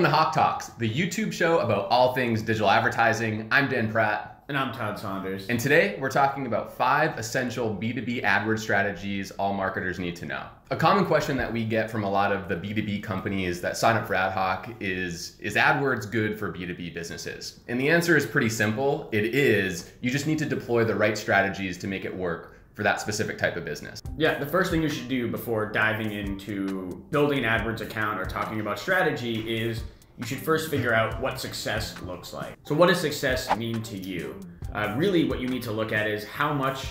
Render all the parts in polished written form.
to Hawk Talks, the YouTube show about all things digital advertising. I'm Dan Pratt. And I'm Todd Saunders. And today we're talking about 5 essential B2B AdWords strategies all marketers need to know. A common question that we get from a lot of the B2B companies that sign up for AdHawk is AdWords good for B2B businesses? And the answer is pretty simple. It is. You just need to deploy the right strategies to make it work for that specific type of business. Yeah, the first thing you should do before diving into building an AdWords account or talking about strategy is you should first figure out what success looks like. So what does success mean to you? Really what you need to look at is how much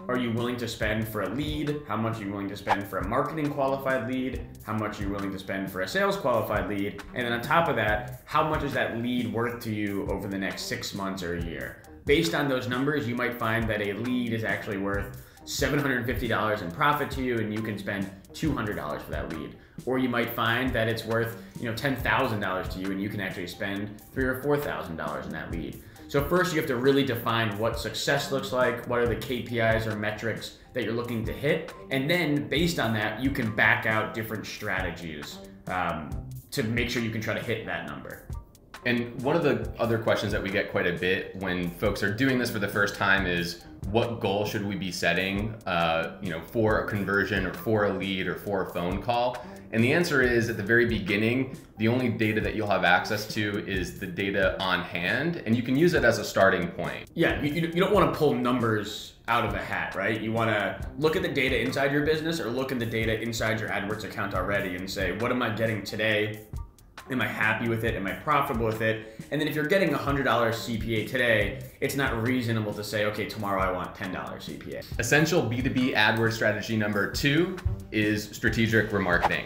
are you willing to spend for a lead? How much are you willing to spend for a marketing qualified lead? How much are you willing to spend for a sales qualified lead? And then on top of that, how much is that lead worth to you over the next 6 months or a year? Based on those numbers, you might find that a lead is actually worth $750 in profit to you, and you can spend $200 for that lead. Or you might find that it's worth $10,000 to you, and you can actually spend $3,000 or $4,000 in that lead. So first you have to really define what success looks like, what are the KPIs or metrics that you're looking to hit, and then based on that, you can back out different strategies to make sure you can try to hit that number. And one of the other questions that we get quite a bit when folks are doing this for the first time is, what goal should we be setting for a conversion or for a lead or for a phone call? And the answer is, at the very beginning, the only data that you'll have access to is the data on hand, and you can use it as a starting point. Yeah, you don't want to pull numbers out of a hat, right? You want to look at the data inside your business or look at the data inside your AdWords account already and say, what am I getting today? Am I happy with it? Am I profitable with it? And then if you're getting $100 CPA today, it's not reasonable to say, okay, tomorrow I want $10 CPA. Essential B2B AdWords strategy number 2 is strategic remarketing.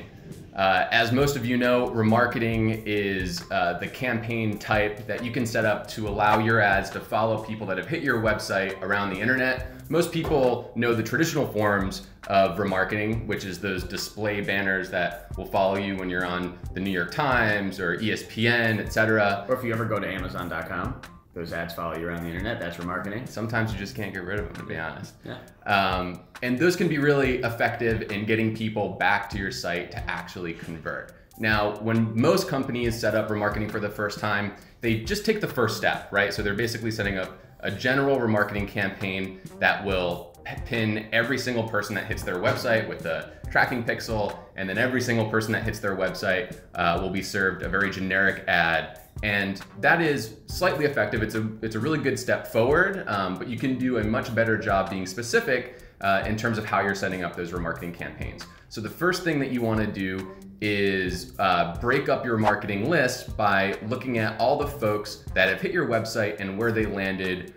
As most of you know, remarketing is the campaign type that you can set up to allow your ads to follow people that have hit your website around the internet. Most people know the traditional forms of remarketing, which is those display banners that will follow you when you're on the New York Times or ESPN, etc. Or if you ever go to Amazon.com, those ads follow you around the internet, that's remarketing. Sometimes you just can't get rid of them, to be honest. Yeah. And those can be really effective in getting people back to your site to actually convert. Now, when most companies set up remarketing for the first time, they just take the first step, right? So they're basically setting up a general remarketing campaign that will pin every single person that hits their website with the tracking pixel, and then every single person that hits their website will be served a very generic ad. And that is slightly effective. It's a really good step forward, but you can do a much better job being specific in terms of how you're setting up those remarketing campaigns. So the first thing that you want to do is break up your marketing list by looking at all the folks that have hit your website and where they landed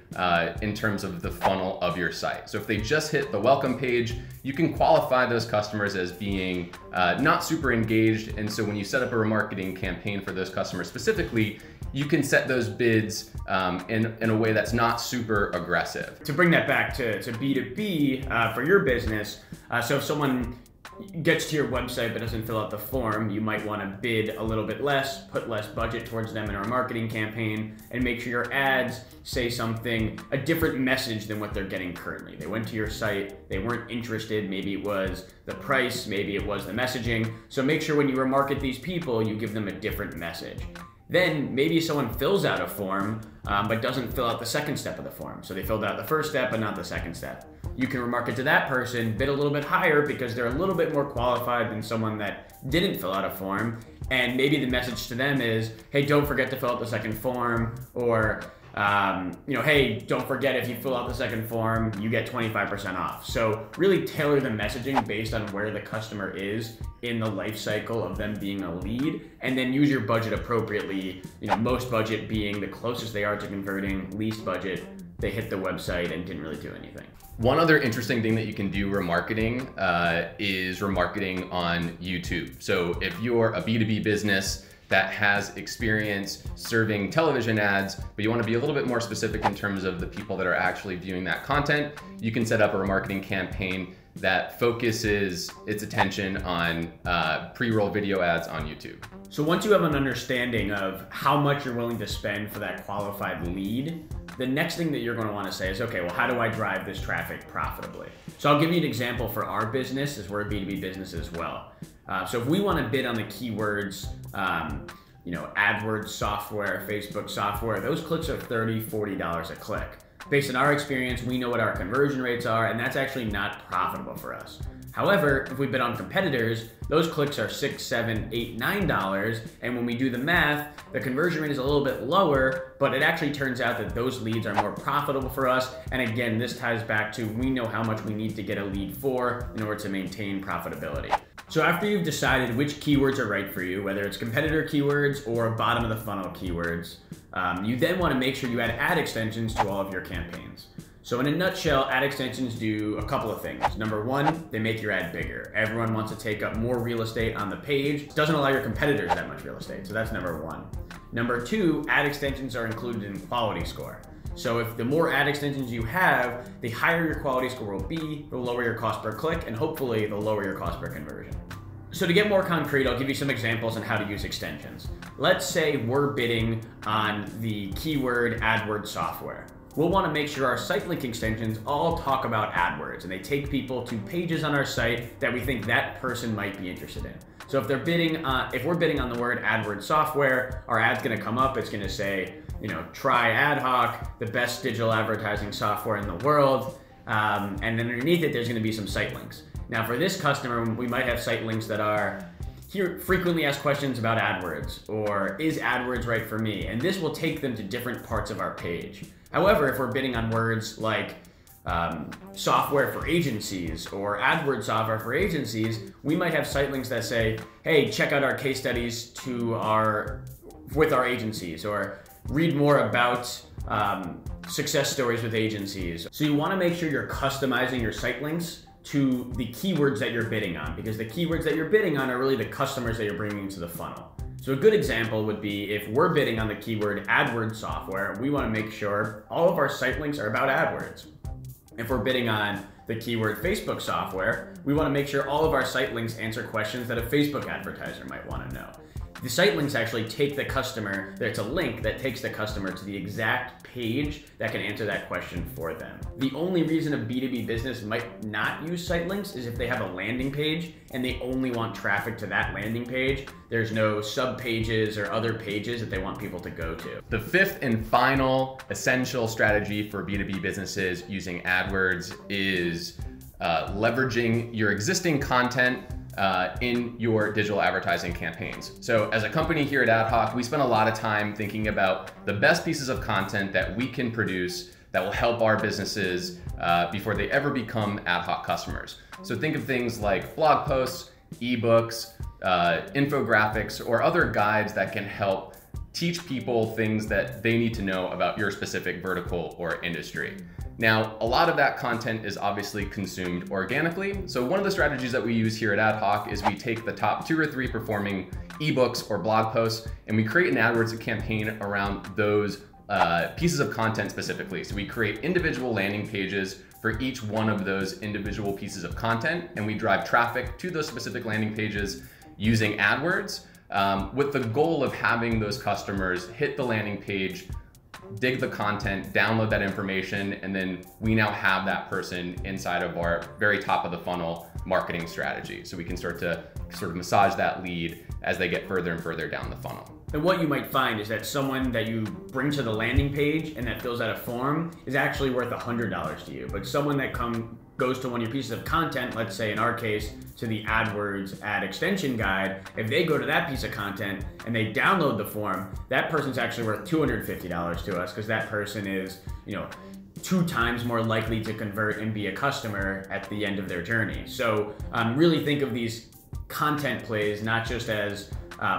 in terms of the funnel of your site. So if they just hit the welcome page, you can qualify those customers as being not super engaged. And so when you set up a remarketing campaign for those customers specifically, you can set those bids in a way that's not super aggressive. To bring that back to B2B for your business, so if someone gets to your website but doesn't fill out the form, you might want to bid a little bit less, put less budget towards them in a marketing campaign, and make sure your ads say a different message than what they're getting currently. They went to your site, they weren't interested, maybe it was the price, maybe it was the messaging. So make sure when you remarket these people, you give them a different message. Then maybe someone fills out a form, but doesn't fill out the second step of the form. So they filled out the first step, but not the second step. You can remarket to that person, bid a little bit higher because they're a little bit more qualified than someone that didn't fill out a form. And maybe the message to them is, hey, don't forget to fill out the second form, or hey, don't forget, if you fill out the second form, you get 25% off. So really tailor the messaging based on where the customer is in the life cycle of them being a lead, and then use your budget appropriately. Most budget being the closest they are to converting, least budget, they hit the website and didn't really do anything. One other interesting thing that you can do remarketing is remarketing on YouTube. So if you're a B2B business that has experience serving television ads, but you want to be a little bit more specific in terms of the people that are actually viewing that content, you can set up a remarketing campaign that focuses its attention on pre-roll video ads on YouTube. So once you have an understanding of how much you're willing to spend for that qualified lead, the next thing that you're going to want to say is, okay, well, how do I drive this traffic profitably? So I'll give you an example for our business, as we're a B2B business as well. So if we want to bid on the keywords AdWords software, Facebook software, those clicks are $30, $40 a click. Based on our experience, we know what our conversion rates are, and that's actually not profitable for us. However, if we bid on competitors, those clicks are $6, $7, $8, $9, and when we do the math, the conversion rate is a little bit lower, but it actually turns out that those leads are more profitable for us. And again, this ties back to we know how much we need to get a lead for in order to maintain profitability. So after you've decided which keywords are right for you, whether it's competitor keywords or bottom of the funnel keywords, you then want to make sure you add ad extensions to all of your campaigns. So in a nutshell, ad extensions do a couple of things. Number one, they make your ad bigger. Everyone wants to take up more real estate on the page. It doesn't allow your competitors that much real estate, so that's number one. Number two, ad extensions are included in quality score. So if the more ad extensions you have, the higher your quality score will be, the lower your cost per click, and hopefully the lower your cost per conversion. So to get more concrete, I'll give you some examples on how to use extensions. Let's say we're bidding on the keyword AdWords software. We'll want to make sure our site link extensions all talk about AdWords and they take people to pages on our site that we think that person might be interested in. So if we're bidding on the word AdWords software, our ad's going to come up. It's going to say, try AdHawk, the best digital advertising software in the world. And then underneath it, there's going to be some site links. Now for this customer, we might have site links that are here frequently asked questions about AdWords, or is AdWords right for me? And this will take them to different parts of our page. However, if we're bidding on words like software for agencies or AdWords software for agencies, we might have site links that say, hey, check out our case studies with our agencies, or read more about success stories with agencies. So you want to make sure you're customizing your site links to the keywords that you're bidding on, because the keywords that you're bidding on are really the customers that you're bringing into the funnel. So a good example would be if we're bidding on the keyword AdWords software, we want to make sure all of our site links are about AdWords. If we're bidding on the keyword Facebook software, we want to make sure all of our site links answer questions that a Facebook advertiser might want to know. The site links actually take the customer, it's a link that takes the customer to the exact page that can answer that question for them. The only reason a B2B business might not use site links is if they have a landing page and they only want traffic to that landing page. There's no sub pages or other pages that they want people to go to. The fifth and final essential strategy for B2B businesses using AdWords is leveraging your existing content in your digital advertising campaigns. So as a company here at AdHawk, we spend a lot of time thinking about the best pieces of content that we can produce that will help our businesses before they ever become AdHawk customers. So think of things like blog posts, ebooks, infographics, or other guides that can help teach people things that they need to know about your specific vertical or industry. Now, a lot of that content is obviously consumed organically. So one of the strategies that we use here at AdHawk is we take the top 2 or 3 performing ebooks or blog posts, and we create an AdWords campaign around those pieces of content specifically. So we create individual landing pages for each one of those individual pieces of content, and we drive traffic to those specific landing pages using AdWords with the goal of having those customers hit the landing page, dig the content, download that information, and then we now have that person inside of our very top of the funnel marketing strategy. So we can start to sort of massage that lead as they get further and further down the funnel. And what you might find is that someone that you bring to the landing page and that fills out a form is actually worth $100 to you. But someone that goes to one of your pieces of content, let's say in our case, to the AdWords ad extension guide, if they go to that piece of content and they download the form, that person's actually worth $250 to us, because that person is, 2 times more likely to convert and be a customer at the end of their journey. So really think of these content plays not just as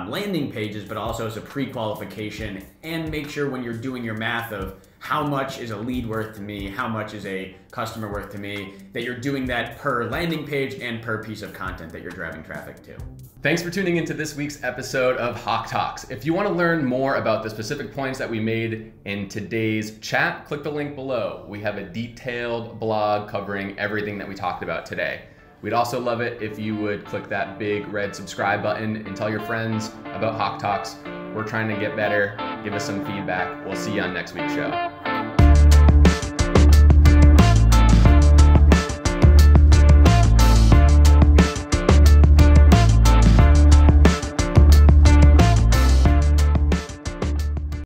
landing pages, but also as a pre-qualification, and make sure when you're doing your math of how much is a lead worth to me, how much is a customer worth to me, that you're doing that per landing page and per piece of content that you're driving traffic to. Thanks for tuning into this week's episode of Hawk Talks. If you want to learn more about the specific points that we made in today's chat, click the link below. We have a detailed blog covering everything that we talked about today. We'd also love it if you would click that big red subscribe button and tell your friends about Hawk Talks. We're trying to get better. Give us some feedback. We'll see you on next week's show.